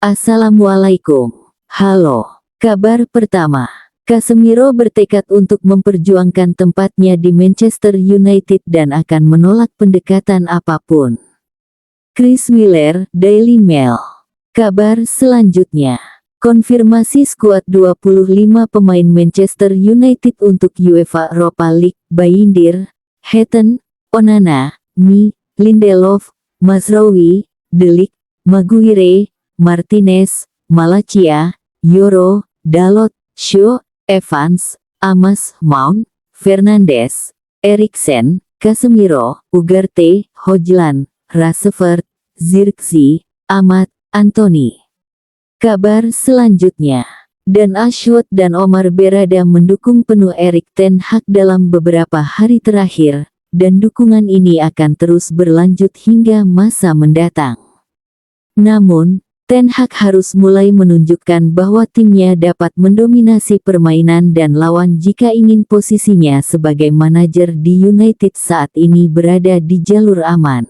Assalamualaikum. Halo. Kabar pertama. Casemiro bertekad untuk memperjuangkan tempatnya di Manchester United dan akan menolak pendekatan apapun. Chris Wheeler, Daily Mail. Kabar selanjutnya. Konfirmasi skuad 25 pemain Manchester United untuk UEFA Europa League. Bayindir, Heaton, Onana, Lindelof, Mazraoui, De Ligt, Maguire, Martinez, Malacia, Yoro, Dalot, Shaw, Evans, Amas, Mount, Fernandes, Eriksen, Casemiro, Ugarte, Hojlund, Rashford, Zirkzee, Ahmad, Anthony. Kabar selanjutnya. Dan Ashworth dan Omar Berada mendukung penuh Erik ten Hag dalam beberapa hari terakhir, dan dukungan ini akan terus berlanjut hingga masa mendatang. Namun, Ten Hag harus mulai menunjukkan bahwa timnya dapat mendominasi permainan dan lawan jika ingin posisinya sebagai manajer di United saat ini berada di jalur aman.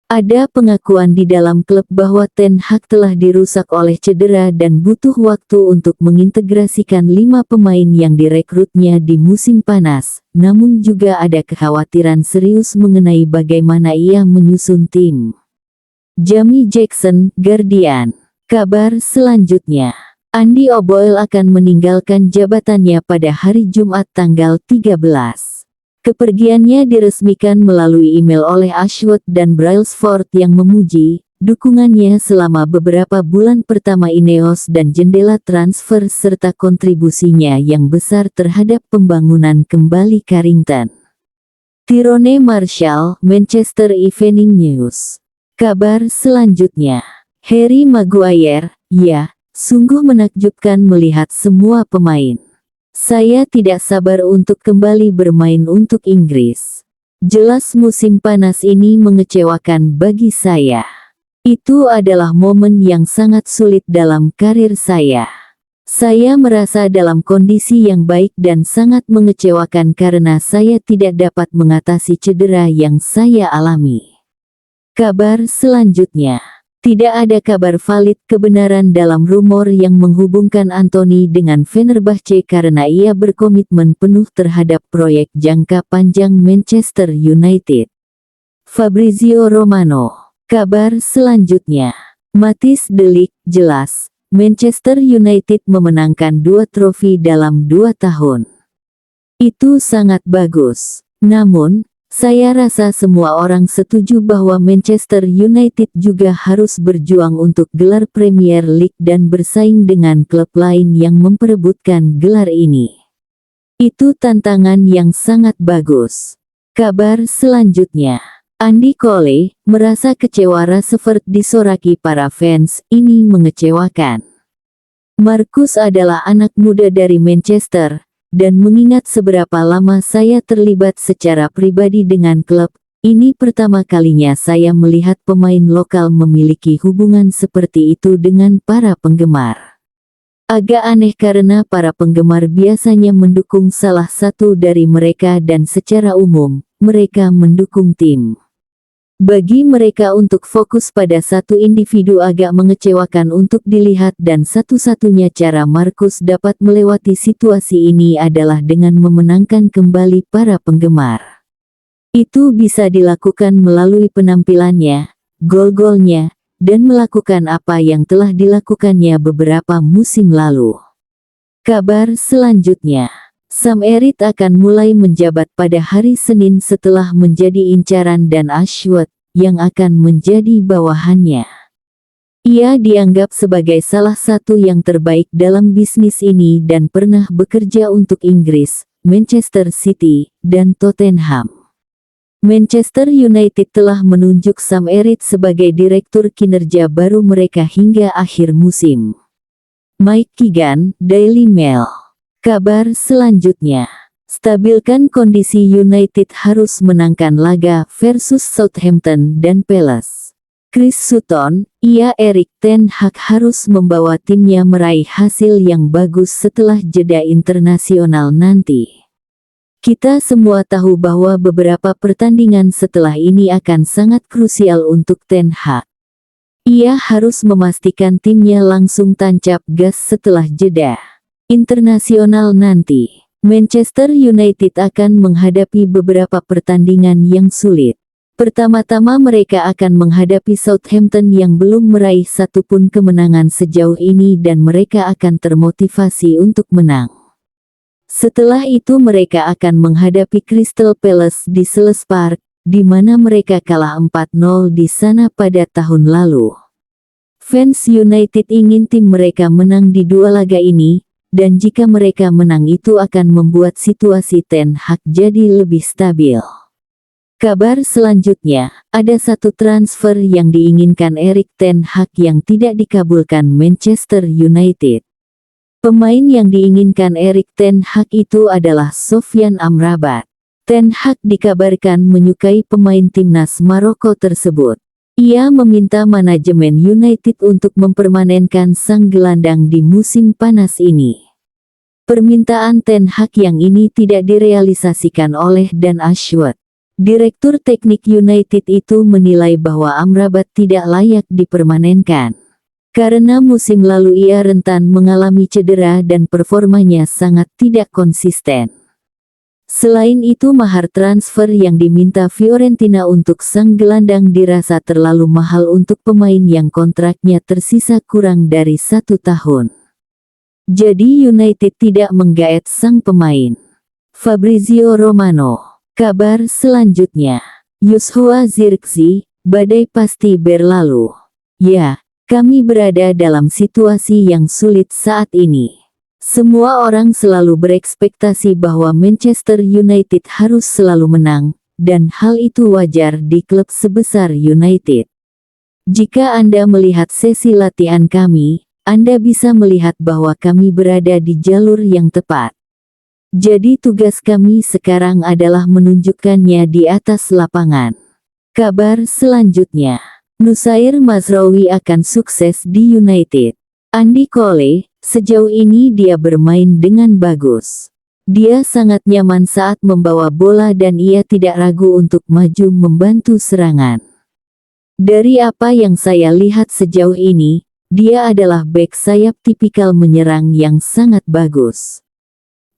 Ada pengakuan di dalam klub bahwa Ten Hag telah dirusak oleh cedera dan butuh waktu untuk mengintegrasikan 5 pemain yang direkrutnya di musim panas, namun juga ada kekhawatiran serius mengenai bagaimana ia menyusun tim. Jamie Jackson, Guardian. Kabar selanjutnya. Andy O'Boyle akan meninggalkan jabatannya pada hari Jumat tanggal 13. Kepergiannya diresmikan melalui email oleh Ashworth dan Brailsford yang memuji dukungannya selama beberapa bulan pertama Ineos dan jendela transfer serta kontribusinya yang besar terhadap pembangunan kembali Carrington. Tyrone Marshall, Manchester Evening News. Kabar selanjutnya. Harry Maguire, ya, sungguh menakjubkan melihat semua pemain. Saya tidak sabar untuk kembali bermain untuk Inggris. Jelas musim panas ini mengecewakan bagi saya. Itu adalah momen yang sangat sulit dalam karir saya. Saya merasa dalam kondisi yang baik dan sangat mengecewakan karena saya tidak dapat mengatasi cedera yang saya alami. Kabar selanjutnya. Tidak ada kabar valid kebenaran dalam rumor yang menghubungkan Anthony dengan Fenerbahce karena ia berkomitmen penuh terhadap proyek jangka panjang Manchester United. Fabrizio Romano. Kabar selanjutnya. Matthijs De Ligt, jelas, Manchester United memenangkan 2 trofi dalam 2 tahun. Itu sangat bagus. Namun, saya rasa semua orang setuju bahwa Manchester United juga harus berjuang untuk gelar Premier League dan bersaing dengan klub lain yang memperebutkan gelar ini. Itu tantangan yang sangat bagus. Kabar selanjutnya. Andy Cole merasa kecewa Rashford disoraki para fans, ini mengecewakan. Marcus adalah anak muda dari Manchester. Dan mengingat seberapa lama saya terlibat secara pribadi dengan klub, ini pertama kalinya saya melihat pemain lokal memiliki hubungan seperti itu dengan para penggemar. Agak aneh karena para penggemar biasanya mendukung salah satu dari mereka dan secara umum, mereka mendukung tim. Bagi mereka untuk fokus pada satu individu agak mengecewakan untuk dilihat dan satu-satunya cara Marcus dapat melewati situasi ini adalah dengan memenangkan kembali para penggemar. Itu bisa dilakukan melalui penampilannya, gol-golnya, dan melakukan apa yang telah dilakukannya beberapa musim lalu. Kabar selanjutnya. Sam Allardyce akan mulai menjabat pada hari Senin setelah menjadi incaran dan Ashworth, yang akan menjadi bawahannya. Ia dianggap sebagai salah satu yang terbaik dalam bisnis ini dan pernah bekerja untuk Inggris, Manchester City, dan Tottenham. Manchester United telah menunjuk Sam Allardyce sebagai direktur kinerja baru mereka hingga akhir musim. Mike Keegan, Daily Mail. Kabar selanjutnya. Stabilkan kondisi United harus menangkan laga versus Southampton dan Palace. Chris Sutton, Erik ten Hag harus membawa timnya meraih hasil yang bagus setelah jeda internasional nanti. Kita semua tahu bahwa beberapa pertandingan setelah ini akan sangat krusial untuk Ten Hag. Ia harus memastikan timnya langsung tancap gas setelah jeda internasional nanti. Manchester United akan menghadapi beberapa pertandingan yang sulit. Pertama-tama mereka akan menghadapi Southampton yang belum meraih satupun kemenangan sejauh ini dan mereka akan termotivasi untuk menang. Setelah itu mereka akan menghadapi Crystal Palace di Selhurst Park, di mana mereka kalah 4-0 di sana pada tahun lalu. Fans United ingin tim mereka menang di dua laga ini, dan jika mereka menang itu akan membuat situasi Ten Hag jadi lebih stabil. Kabar selanjutnya, ada satu transfer yang diinginkan Erik Ten Hag yang tidak dikabulkan Manchester United. Pemain yang diinginkan Erik Ten Hag itu adalah Sofyan Amrabat. Ten Hag dikabarkan menyukai pemain timnas Maroko tersebut. Ia meminta manajemen United untuk mempermanenkan sang gelandang di musim panas ini. Permintaan Ten Hag yang ini tidak direalisasikan oleh Dan Ashworth. Direktur teknik United itu menilai bahwa Amrabat tidak layak dipermanenkan. Karena musim lalu ia rentan mengalami cedera dan performanya sangat tidak konsisten. Selain itu mahar transfer yang diminta Fiorentina untuk sang gelandang dirasa terlalu mahal untuk pemain yang kontraknya tersisa kurang dari 1 tahun. Jadi United tidak menggaet sang pemain. Fabrizio Romano. Kabar selanjutnya, Joshua Zirkzee, badai pasti berlalu. Ya, kami berada dalam situasi yang sulit saat ini. Semua orang selalu berekspektasi bahwa Manchester United harus selalu menang, dan hal itu wajar di klub sebesar United. Jika Anda melihat sesi latihan kami, Anda bisa melihat bahwa kami berada di jalur yang tepat. Jadi tugas kami sekarang adalah menunjukkannya di atas lapangan. Kabar selanjutnya, Nusair Mazraoui akan sukses di United. Andy Cole, sejauh ini dia bermain dengan bagus. Dia sangat nyaman saat membawa bola dan ia tidak ragu untuk maju membantu serangan. Dari apa yang saya lihat sejauh ini, dia adalah bek sayap tipikal menyerang yang sangat bagus.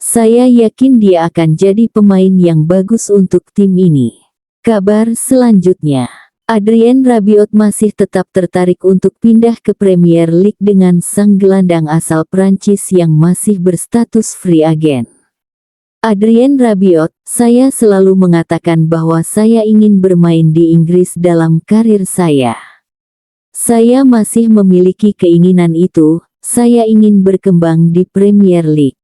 Saya yakin dia akan jadi pemain yang bagus untuk tim ini. Kabar selanjutnya, Adrien Rabiot masih tetap tertarik untuk pindah ke Premier League dengan sang gelandang asal Prancis yang masih berstatus free agent. Adrien Rabiot, saya selalu mengatakan bahwa saya ingin bermain di Inggris dalam karir saya. Saya masih memiliki keinginan itu, saya ingin berkembang di Premier League.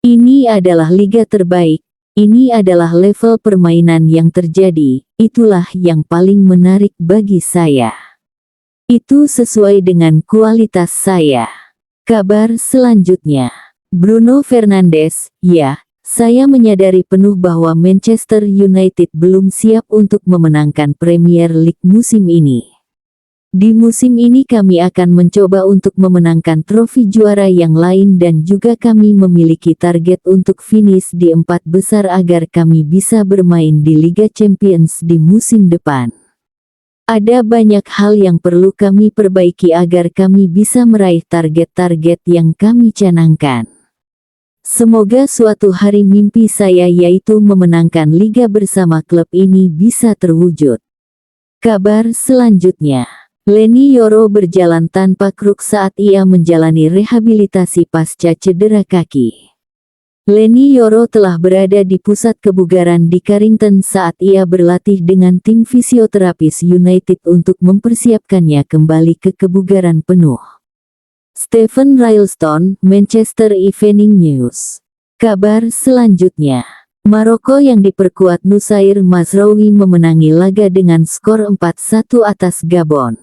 Ini adalah liga terbaik, ini adalah level permainan yang terjadi, itulah yang paling menarik bagi saya. Itu sesuai dengan kualitas saya. Kabar selanjutnya, Bruno Fernandes, ya, saya menyadari penuh bahwa Manchester United belum siap untuk memenangkan Premier League musim ini. Di musim ini kami akan mencoba untuk memenangkan trofi juara yang lain dan juga kami memiliki target untuk finish di 4 besar agar kami bisa bermain di Liga Champions di musim depan. Ada banyak hal yang perlu kami perbaiki agar kami bisa meraih target-target yang kami canangkan. Semoga suatu hari mimpi saya yaitu memenangkan liga bersama klub ini bisa terwujud. Kabar selanjutnya, Leny Yoro berjalan tanpa kruk saat ia menjalani rehabilitasi pasca cedera kaki. Leny Yoro telah berada di pusat kebugaran di Carrington saat ia berlatih dengan tim fisioterapis United untuk mempersiapkannya kembali ke kebugaran penuh. Stephen Ralston, Manchester Evening News. Kabar selanjutnya, Maroko yang diperkuat Nusair Mazraoui memenangi laga dengan skor 4-1 atas Gabon.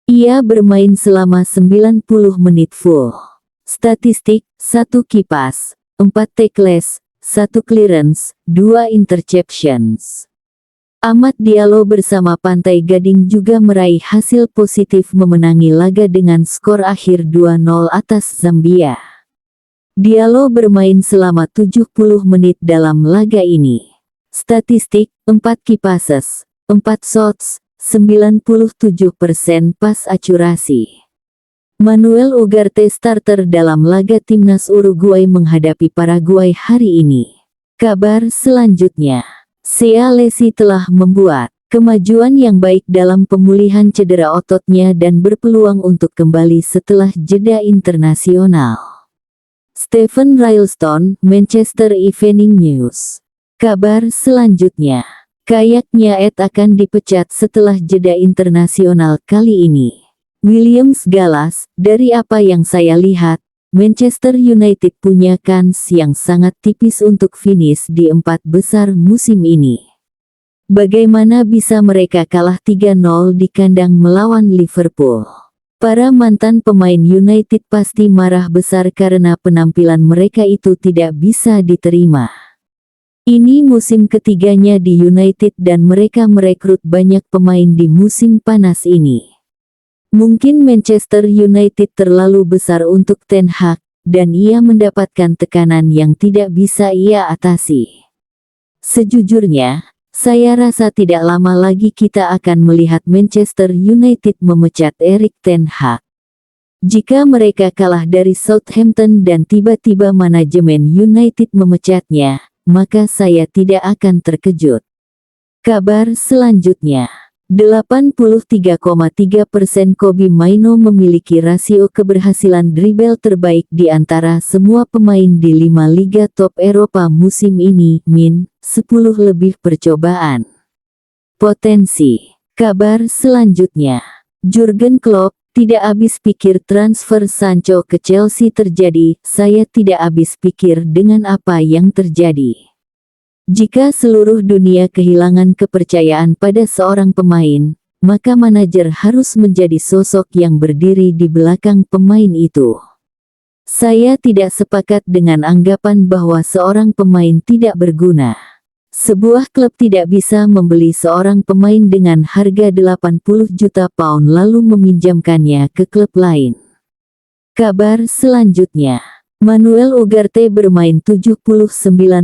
Ia bermain selama 90 menit full. Statistik, 1 kipas, 4 tackles, 1 clearance, 2 interceptions. Amad Diallo bersama Pantai Gading juga meraih hasil positif memenangi laga dengan skor akhir 2-0 atas Zambia. Diallo bermain selama 70 menit dalam laga ini. Statistik, 4 kipases, 4 shots, 97% pas akurasi. Manuel Ugarte starter dalam laga timnas Uruguay menghadapi Paraguay hari ini. Kabar selanjutnya, Sea Lesi telah membuat kemajuan yang baik dalam pemulihan cedera ototnya dan berpeluang untuk kembali setelah jeda internasional. Stephen Ralston, Manchester Evening News. Kabar selanjutnya, kayaknya Ed akan dipecat setelah jeda internasional kali ini. Williams Gallas, dari apa yang saya lihat, Manchester United punya kans yang sangat tipis untuk finish di 4 besar musim ini. Bagaimana bisa mereka kalah 3-0 di kandang melawan Liverpool? Para mantan pemain United pasti marah besar karena penampilan mereka itu tidak bisa diterima. Ini musim ketiganya di United dan mereka merekrut banyak pemain di musim panas ini. Mungkin Manchester United terlalu besar untuk Ten Hag, dan ia mendapatkan tekanan yang tidak bisa ia atasi. Sejujurnya, saya rasa tidak lama lagi kita akan melihat Manchester United memecat Erik ten Hag. Jika mereka kalah dari Southampton dan tiba-tiba manajemen United memecatnya, maka saya tidak akan terkejut. Kabar selanjutnya, 83,3% Kobbie Mainoo memiliki rasio keberhasilan dribble terbaik di antara semua pemain di 5 liga top Eropa musim ini, min 10 lebih percobaan. Potensi. Kabar selanjutnya, Jurgen Klopp tidak habis pikir transfer Sancho ke Chelsea terjadi. Saya tidak habis pikir dengan apa yang terjadi. Jika seluruh dunia kehilangan kepercayaan pada seorang pemain, maka manajer harus menjadi sosok yang berdiri di belakang pemain itu. Saya tidak sepakat dengan anggapan bahwa seorang pemain tidak berguna. Sebuah klub tidak bisa membeli seorang pemain dengan harga 80 juta pound lalu meminjamkannya ke klub lain. Kabar selanjutnya, Manuel Ugarte bermain 79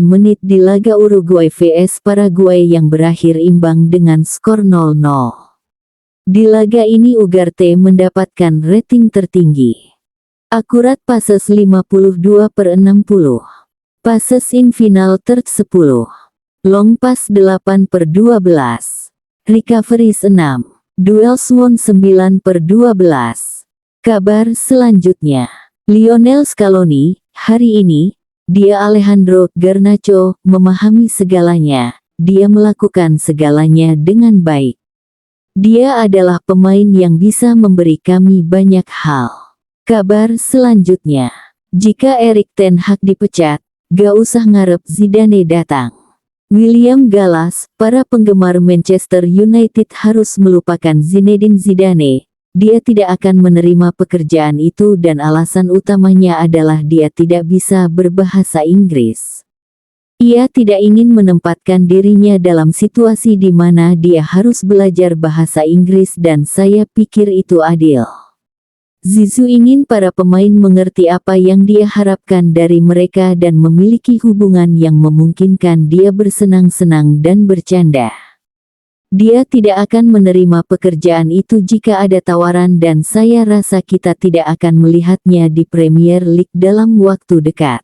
menit di laga Uruguay vs Paraguay yang berakhir imbang dengan skor 0-0. Di laga ini Ugarte mendapatkan rating tertinggi. Akurat passes 52/60. Passes in final third 10. Long pass 8/12. Recoveries 6. Duels won 9/12. Kabar selanjutnya, Lionel Scaloni, hari ini, dia Alejandro Garnacho, memahami segalanya, dia melakukan segalanya dengan baik. Dia adalah pemain yang bisa memberi kami banyak hal. Kabar selanjutnya, jika Erik ten Hag dipecat, gak usah ngarep Zidane datang. William Gallas, para penggemar Manchester United harus melupakan Zinedine Zidane. Dia tidak akan menerima pekerjaan itu dan alasan utamanya adalah dia tidak bisa berbahasa Inggris. Ia tidak ingin menempatkan dirinya dalam situasi di mana dia harus belajar bahasa Inggris dan saya pikir itu adil. Zizou ingin para pemain mengerti apa yang dia harapkan dari mereka dan memiliki hubungan yang memungkinkan dia bersenang-senang dan bercanda. Dia tidak akan menerima pekerjaan itu jika ada tawaran dan saya rasa kita tidak akan melihatnya di Premier League dalam waktu dekat.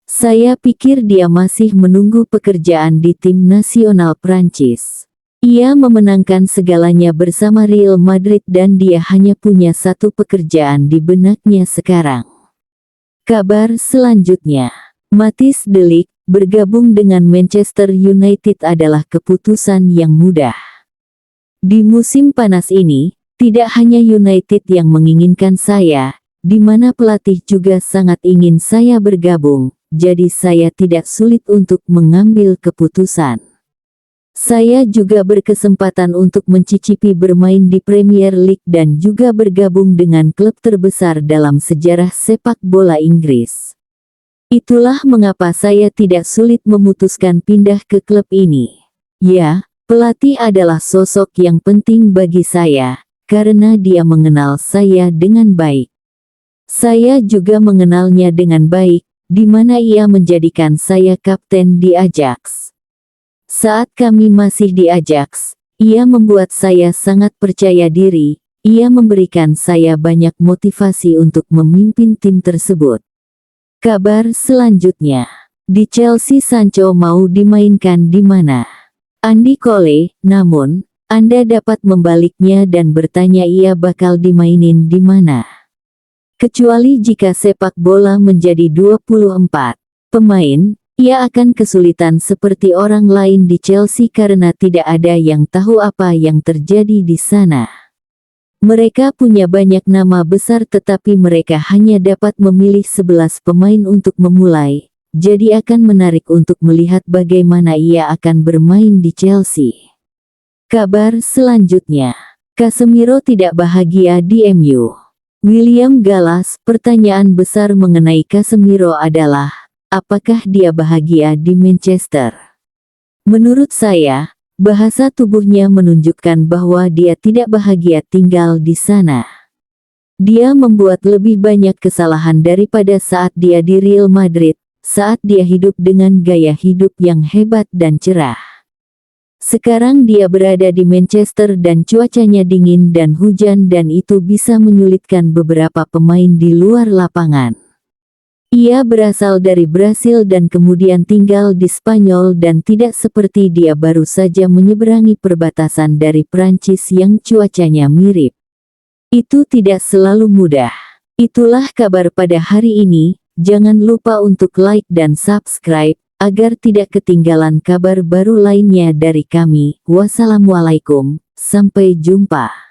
Saya pikir dia masih menunggu pekerjaan di tim nasional Prancis. Ia memenangkan segalanya bersama Real Madrid dan dia hanya punya satu pekerjaan di benaknya sekarang. Kabar selanjutnya, Matthijs de Ligt bergabung dengan Manchester United adalah keputusan yang mudah. Di musim panas ini, tidak hanya United yang menginginkan saya, di mana pelatih juga sangat ingin saya bergabung, jadi saya tidak sulit untuk mengambil keputusan. Saya juga berkesempatan untuk mencicipi bermain di Premier League dan juga bergabung dengan klub terbesar dalam sejarah sepak bola Inggris. Itulah mengapa saya tidak sulit memutuskan pindah ke klub ini. Ya, pelatih adalah sosok yang penting bagi saya, karena dia mengenal saya dengan baik. Saya juga mengenalnya dengan baik, di mana ia menjadikan saya kapten di Ajax. Saat kami masih di Ajax, Ia membuat saya sangat percaya diri. Ia memberikan saya banyak motivasi untuk memimpin tim tersebut. Kabar selanjutnya, di Chelsea Sancho mau dimainkan di mana? Andy Cole, namun, Anda dapat membaliknya dan bertanya ia bakal dimainin di mana. Kecuali jika sepak bola menjadi 24 pemain, ia akan kesulitan seperti orang lain di Chelsea karena tidak ada yang tahu apa yang terjadi di sana. Mereka punya banyak nama besar tetapi mereka hanya dapat memilih 11 pemain untuk memulai, jadi akan menarik untuk melihat bagaimana ia akan bermain di Chelsea. Kabar selanjutnya, Casemiro tidak bahagia di MU. William Gallas, pertanyaan besar mengenai Casemiro adalah, apakah dia bahagia di Manchester? Menurut saya, bahasa tubuhnya menunjukkan bahwa dia tidak bahagia tinggal di sana. Dia membuat lebih banyak kesalahan daripada saat dia di Real Madrid, saat dia hidup dengan gaya hidup yang hebat dan cerah. Sekarang dia berada di Manchester dan cuacanya dingin dan hujan dan itu bisa menyulitkan beberapa pemain di luar lapangan. Ia berasal dari Brasil dan kemudian tinggal di Spanyol dan tidak seperti dia baru saja menyeberangi perbatasan dari Prancis yang cuacanya mirip. Itu tidak selalu mudah. Itulah kabar pada hari ini, jangan lupa untuk like dan subscribe, agar tidak ketinggalan kabar baru lainnya dari kami. Wassalamualaikum, sampai jumpa.